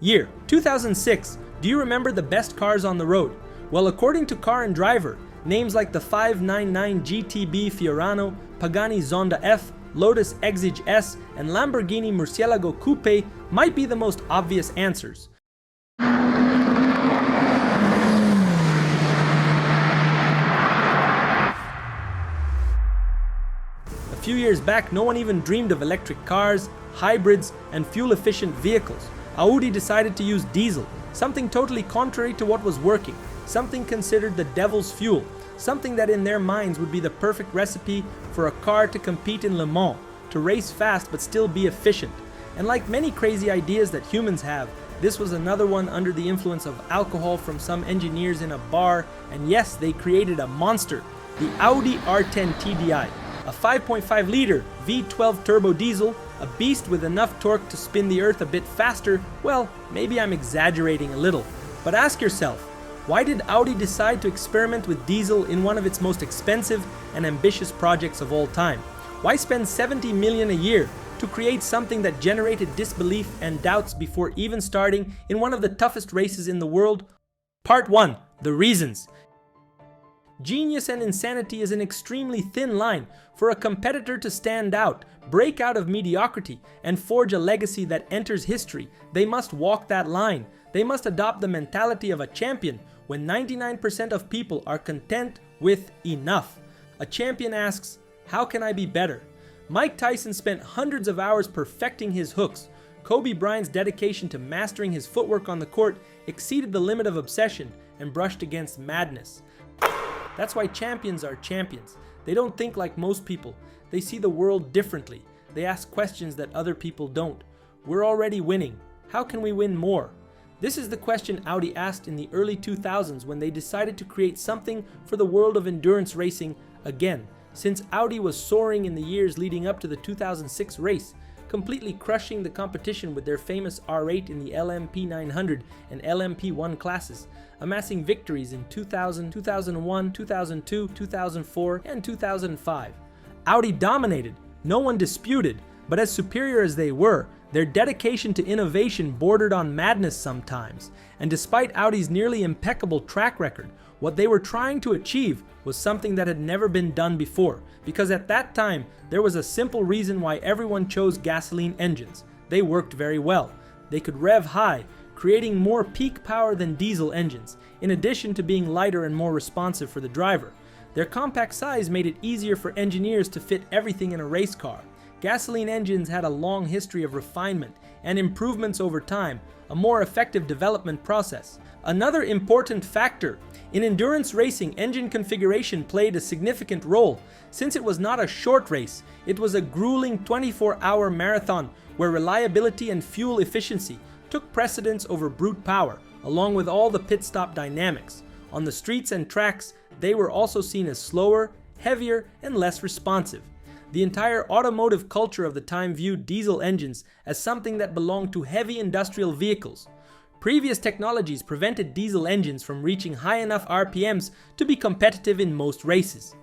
Year 2006. Do you remember the best cars on the road? Well, according to Car and Driver, names like the 599 GTB Fiorano, Pagani Zonda F, Lotus Exige S, and Lamborghini Murcielago Coupe might be the most obvious answers. A few years back, no one even dreamed of electric cars, hybrids, and fuel-efficient vehicles. Audi decided to use diesel, something totally contrary to what was working, something considered the devil's fuel, something that in their minds would be the perfect recipe for a car to compete in Le Mans, to race fast but still be efficient. And like many crazy ideas that humans have, this was another one under the influence of alcohol from some engineers in a bar, and yes, they created a monster, the Audi R10 TDI, a 5.5 liter V12 turbo diesel, a beast with enough torque to spin the earth a bit faster. Well, maybe I'm exaggerating a little, but ask yourself, why did Audi decide to experiment with diesel in one of its most expensive and ambitious projects of all time? Why spend 70 million a year to create something that generated disbelief and doubts before even starting in one of the toughest races in the world? Part 1. The reasons. Genius and insanity is an extremely thin line. For a competitor to stand out, break out of mediocrity, and forge a legacy that enters history, they must walk that line. They must adopt the mentality of a champion when 99% of people are content with enough. A champion asks, how can I be better? Mike Tyson spent hundreds of hours perfecting his hooks. Kobe Bryant's dedication to mastering his footwork on the court exceeded the limit of obsession and brushed against madness. That's why champions are champions. They don't think like most people. They see the world differently. They ask questions that other people don't. We're already winning. How can we win more? This is the question Audi asked in the early 2000s when they decided to create something for the world of endurance racing again, since Audi was soaring in the years leading up to the 2006 race, completely crushing the competition with their famous R8 in the LMP 900 and LMP 1 classes, amassing victories in 2000, 2001, 2002, 2004, and 2005. Audi dominated, no one disputed, but as superior as they were, their dedication to innovation bordered on madness sometimes. And despite Audi's nearly impeccable track record, what they were trying to achieve was something that had never been done before, because at that time, there was a simple reason why everyone chose gasoline engines. They worked very well. They could rev high, creating more peak power than diesel engines, in addition to being lighter and more responsive for the driver. Their compact size made it easier for engineers to fit everything in a race car. Gasoline engines had a long history of refinement and improvements over time, a more effective development process. Another important factor, in endurance racing, engine configuration played a significant role. Since it was not a short race, it was a grueling 24-hour marathon where reliability and fuel efficiency took precedence over brute power, along with all the pit stop dynamics. On the streets and tracks, they were also seen as slower, heavier, and less responsive. The entire automotive culture of the time viewed diesel engines as something that belonged to heavy industrial vehicles. Previous technologies prevented diesel engines from reaching high enough RPMs to be competitive in most races.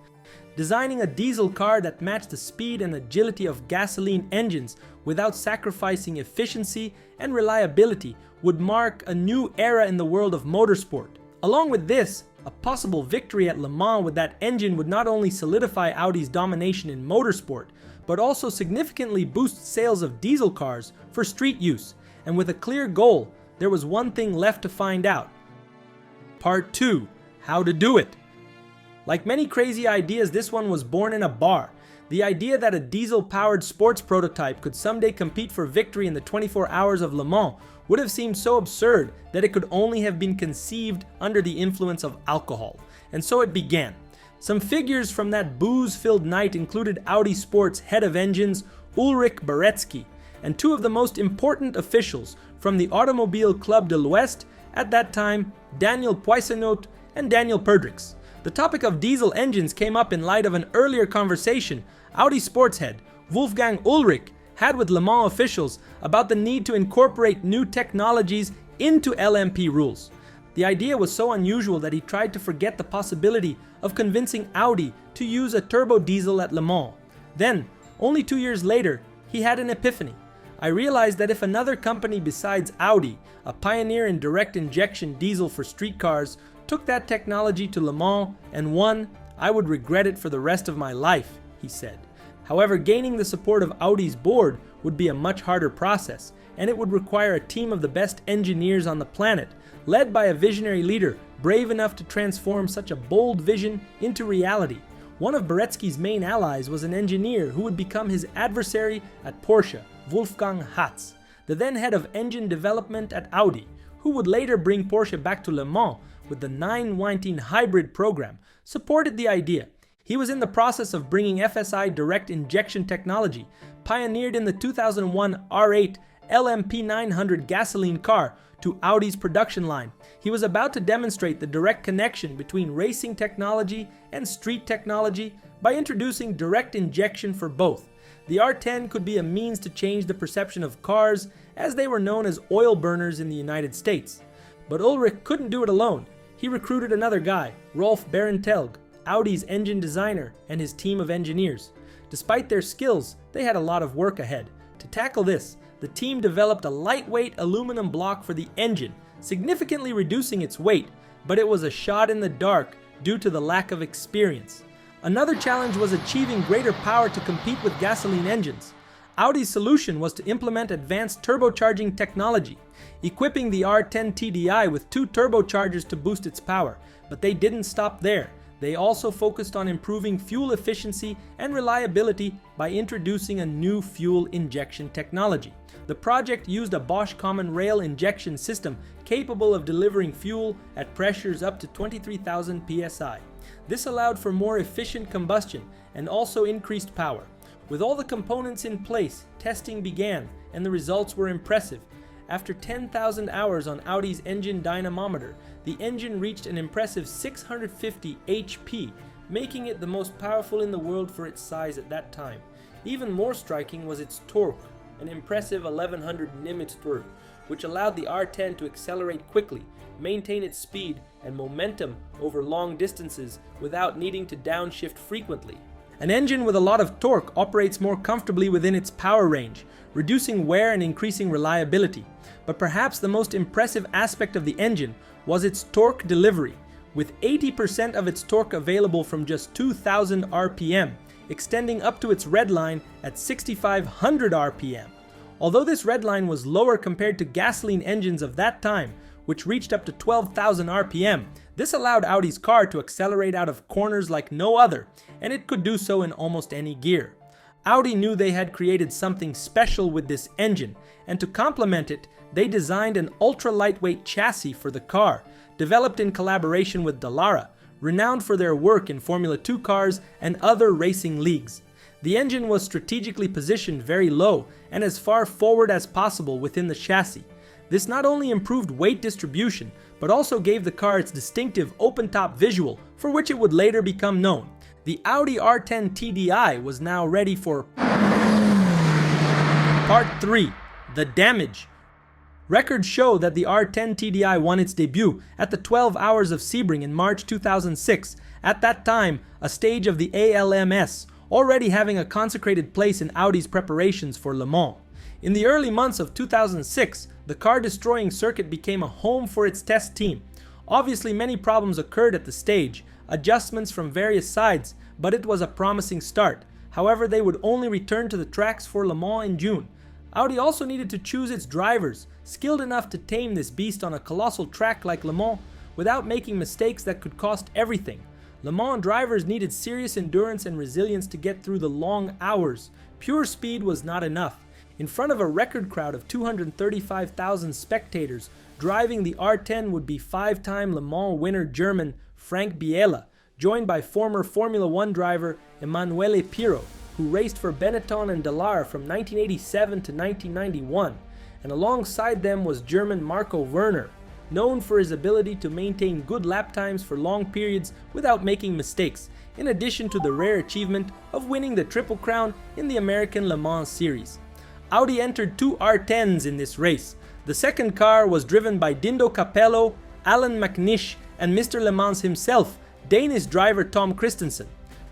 Designing a diesel car that matched the speed and agility of gasoline engines without sacrificing efficiency and reliability would mark a new era in the world of motorsport. Along with this, a possible victory at Le Mans with that engine would not only solidify Audi's domination in motorsport, but also significantly boost sales of diesel cars for street use. And with a clear goal, there was one thing left to find out. Part 2. How to do it. Like many crazy ideas, this one was born in a bar. The idea that a diesel-powered sports prototype could someday compete for victory in the 24 hours of Le Mans would have seemed so absurd that it could only have been conceived under the influence of alcohol. And so it began. Some figures from that booze-filled night included Audi Sports head of engines Ulrich Baretsky, and two of the most important officials from the Automobile Club de l'Ouest at that time, Daniel Poissonneau and Daniel Perdrix. The topic of diesel engines came up in light of an earlier conversation Audi Sports head Wolfgang Ulrich had with Le Mans officials about the need to incorporate new technologies into LMP rules. The idea was so unusual that he tried to forget the possibility of convincing Audi to use a turbo diesel at Le Mans. Then, only 2 years later, he had an epiphany. I realized that if another company besides Audi, a pioneer in direct injection diesel for street cars, took that technology to Le Mans and won, I would regret it for the rest of my life, he said. However, gaining the support of Audi's board would be a much harder process, and it would require a team of the best engineers on the planet, led by a visionary leader brave enough to transform such a bold vision into reality. One of Beretsky's main allies was an engineer who would become his adversary at Porsche, Wolfgang Hatz, the then head of engine development at Audi, who would later bring Porsche back to Le Mans with the 919 hybrid program, supported the idea. He was in the process of bringing FSI direct injection technology, pioneered in the 2001 R8 LMP900 gasoline car, to Audi's production line. He was about to demonstrate the direct connection between racing technology and street technology by introducing direct injection for both. The R10 could be a means to change the perception of cars, as they were known as oil burners in the United States. But Ulrich couldn't do it alone. He recruited another guy, Rolf Berentelg, Audi's engine designer, and his team of engineers. Despite their skills, they had a lot of work ahead. To tackle this, the team developed a lightweight aluminum block for the engine, significantly reducing its weight, but it was a shot in the dark due to the lack of experience. Another challenge was achieving greater power to compete with gasoline engines. Audi's solution was to implement advanced turbocharging technology, equipping the R10 TDI with 2 turbochargers to boost its power, but they didn't stop there. They also focused on improving fuel efficiency and reliability by introducing a new fuel injection technology. The project used a Bosch common rail injection system capable of delivering fuel at pressures up to 23,000 psi. This allowed for more efficient combustion and also increased power. With all the components in place, testing began, and the results were impressive. After 10,000 hours on Audi's engine dynamometer, the engine reached an impressive 650 HP, making it the most powerful in the world for its size at that time. Even more striking was its torque, an impressive 1100 Nm, which allowed the R10 to accelerate quickly, maintain its speed and momentum over long distances without needing to downshift frequently. An engine with a lot of torque operates more comfortably within its power range, reducing wear and increasing reliability. But perhaps the most impressive aspect of the engine was its torque delivery, with 80% of its torque available from just 2,000 RPM, extending up to its redline at 6,500 RPM. Although this redline was lower compared to gasoline engines of that time, which reached up to 12,000 RPM, this allowed Audi's car to accelerate out of corners like no other, and it could do so in almost any gear. Audi knew they had created something special with this engine, and to complement it, they designed an ultra-lightweight chassis for the car, developed in collaboration with Dallara, renowned for their work in Formula 2 cars and other racing leagues. The engine was strategically positioned very low and as far forward as possible within the chassis. This not only improved weight distribution, but also gave the car its distinctive open-top visual, for which it would later become known. The Audi R10 TDI was now ready for Part 3, the damage. Records show that the R10 TDI won its debut at the 12 Hours of Sebring in March 2006, at that time a stage of the ALMS, already having a consecrated place in Audi's preparations for Le Mans. In the early months of 2006, the car-destroying circuit became a home for its test team. Obviously, many problems occurred at the stage, adjustments from various sides, but it was a promising start. However, they would only return to the tracks for Le Mans in June. Audi also needed to choose its drivers, skilled enough to tame this beast on a colossal track like Le Mans, without making mistakes that could cost everything. Le Mans drivers needed serious endurance and resilience to get through the long hours. Pure speed was not enough. In front of a record crowd of 235,000 spectators, driving the R10 would be 5-time Le Mans winner German Frank Biela, joined by former Formula 1 driver Emanuele Pirro, who raced for Benetton and Dallara from 1987 to 1991, and alongside them was German Marco Werner, known for his ability to maintain good lap times for long periods without making mistakes, in addition to the rare achievement of winning the Triple Crown in the American Le Mans Series. Audi entered 2 R10s in this race. The second car was driven by Dindo Capello, Alan McNish, and Mr. Le Mans himself, Danish driver Tom Christensen.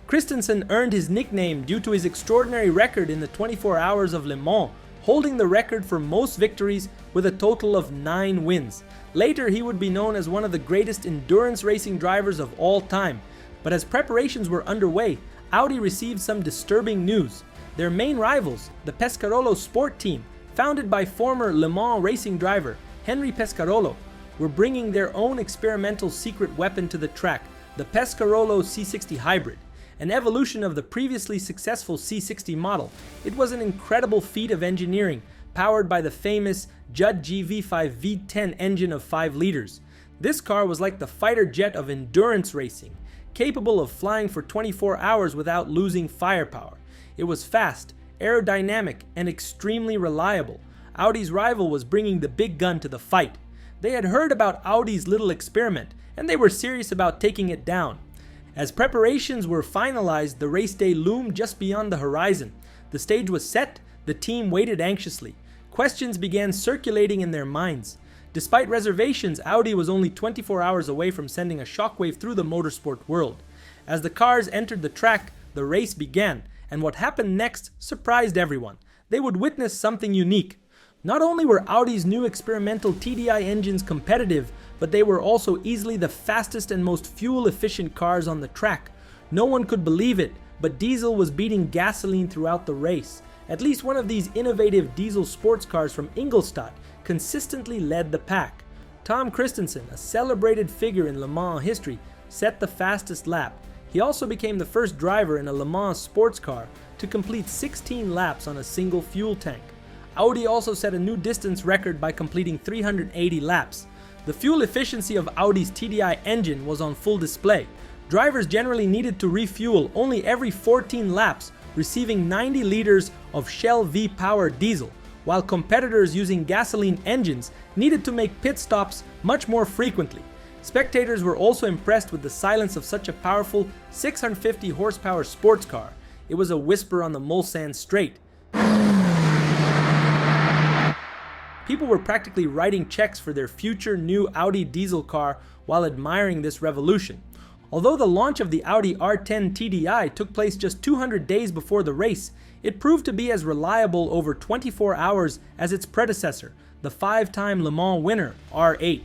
Christensen earned his nickname due to his extraordinary record in the 24 Hours of Le Mans, holding the record for most victories with a total of 9 wins. Later, he would be known as one of the greatest endurance racing drivers of all time. But as preparations were underway, Audi received some disturbing news. Their main rivals, the Pescarolo Sport Team, founded by former Le Mans racing driver Henry Pescarolo, were bringing their own experimental secret weapon to the track, the Pescarolo C60 Hybrid. An evolution of the previously successful C60 model, it was an incredible feat of engineering, powered by the famous Judd GV5 V10 engine of 5 liters. This car was like the fighter jet of endurance racing, capable of flying for 24 hours without losing firepower. It was fast, aerodynamic, and extremely reliable. Audi's rival was bringing the big gun to the fight. They had heard about Audi's little experiment, and they were serious about taking it down. As preparations were finalized, the race day loomed just beyond the horizon. The stage was set, the team waited anxiously. Questions began circulating in their minds. Despite reservations, Audi was only 24 hours away from sending a shockwave through the motorsport world. As the cars entered the track, the race began, and what happened next surprised everyone. They would witness something unique. Not only were Audi's new experimental TDI engines competitive, but they were also easily the fastest and most fuel-efficient cars on the track. No one could believe it, but diesel was beating gasoline throughout the race. At least one of these innovative diesel sports cars from Ingolstadt consistently led the pack. Tom Christensen, a celebrated figure in Le Mans history, set the fastest lap. He also became the first driver in a Le Mans sports car to complete 16 laps on a single fuel tank. Audi also set a new distance record by completing 380 laps. The fuel efficiency of Audi's TDI engine was on full display. Drivers generally needed to refuel only every 14 laps, receiving 90 liters of Shell V-powered diesel, while competitors using gasoline engines needed to make pit stops much more frequently. Spectators were also impressed with the silence of such a powerful 650 horsepower sports car. It was a whisper on the Mulsanne Straight. People were practically writing checks for their future new Audi diesel car while admiring this revolution. Although the launch of the Audi R10 TDI took place just 200 days before the race, it proved to be as reliable over 24 hours as its predecessor, the 5-time Le Mans winner R8.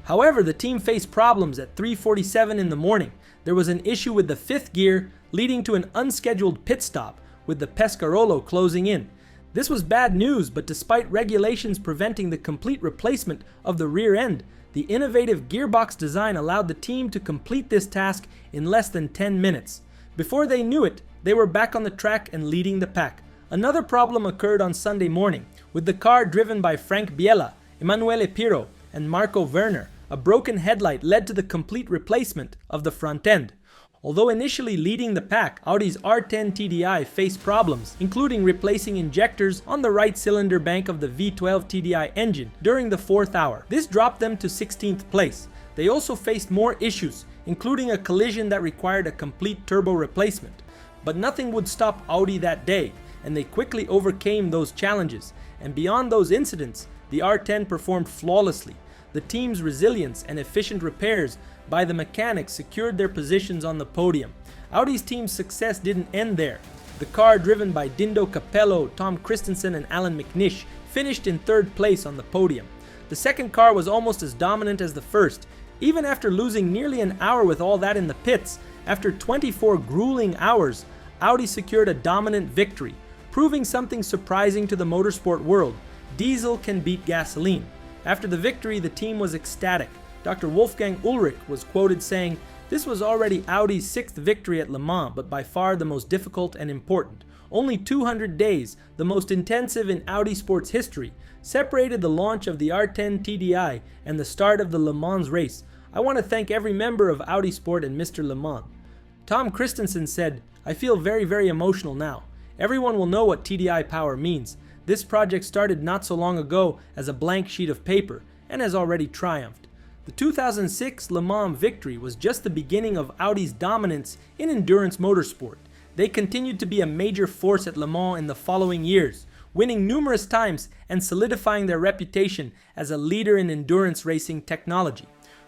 However, the team faced problems at 3:47 in the morning. There was an issue with the 5th gear, leading to an unscheduled pit stop, with the Pescarolo closing in. This was bad news, but despite regulations preventing the complete replacement of the rear end, the innovative gearbox design allowed the team to complete this task in less than 10 minutes. Before they knew it, they were back on the track and leading the pack. Another problem occurred on Sunday morning. With the car driven by Frank Biella, Emanuele Pirro, and Marco Werner, a broken headlight led to the complete replacement of the front end. Although initially leading the pack, Audi's R10 TDI faced problems, including replacing injectors on the right cylinder bank of the V12 TDI engine during the 4th hour. This dropped them to 16th place. They also faced more issues, including a collision that required a complete turbo replacement. But nothing would stop Audi that day, and they quickly overcame those challenges. And beyond those incidents, the R10 performed flawlessly. The team's resilience and efficient repairs by the mechanics secured their positions on the podium. Audi's team's success didn't end there. The car driven by Dindo Capello, Tom Christensen, and Alan McNish finished in 3rd place on the podium. The second car was almost as dominant as the first. Even after losing nearly an hour with all that in the pits, after 24 grueling hours, Audi secured a dominant victory, proving something surprising to the motorsport world. Diesel can beat gasoline. After the victory, the team was ecstatic. Dr. Wolfgang Ulrich was quoted saying, "This was already Audi's 6th victory at Le Mans, but by far the most difficult and important. Only 200 days, the most intensive in Audi sports history, separated the launch of the R10 TDI and the start of the Le Mans race. I want to thank every member of Audi Sport and Mr. Le Mans." Tom Christensen said, "I feel very emotional now. Everyone will know what TDI power means. This project started not so long ago as a blank sheet of paper and has already triumphed." The 2006 Le Mans victory was just the beginning of Audi's dominance in endurance motorsport. They continued to be a major force at Le Mans in the following years, winning numerous times and solidifying their reputation as a leader in endurance racing technology.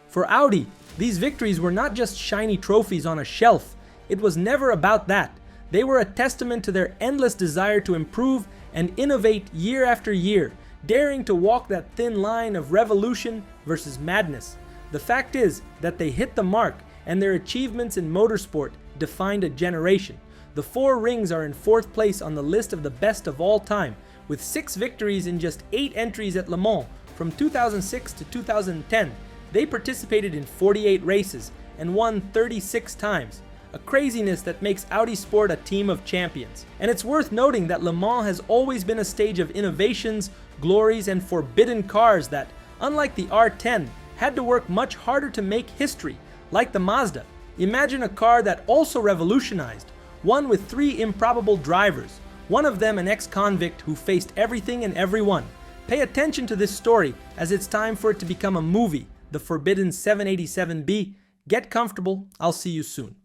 For Audi, these victories were not just shiny trophies on a shelf. It was never about that. They were a testament to their endless desire to improve and innovate year after year, daring to walk that thin line of revolution versus madness. The fact is that they hit the mark, and their achievements in motorsport defined a generation. The four rings are in 4th place on the list of the best of all time, with 6 victories in just 8 entries at Le Mans from 2006 to 2010. They participated in 48 races and won 36 times. A craziness that makes Audi Sport a team of champions. And it's worth noting that Le Mans has always been a stage of innovations, glories, and forbidden cars that, unlike the R10, had to work much harder to make history, like the Mazda. Imagine a car that also revolutionized, one with 3 improbable drivers, one of them an ex-convict who faced everything and everyone. Pay attention to this story, as it's time for it to become a movie, The Forbidden 787B. Get comfortable, I'll see you soon.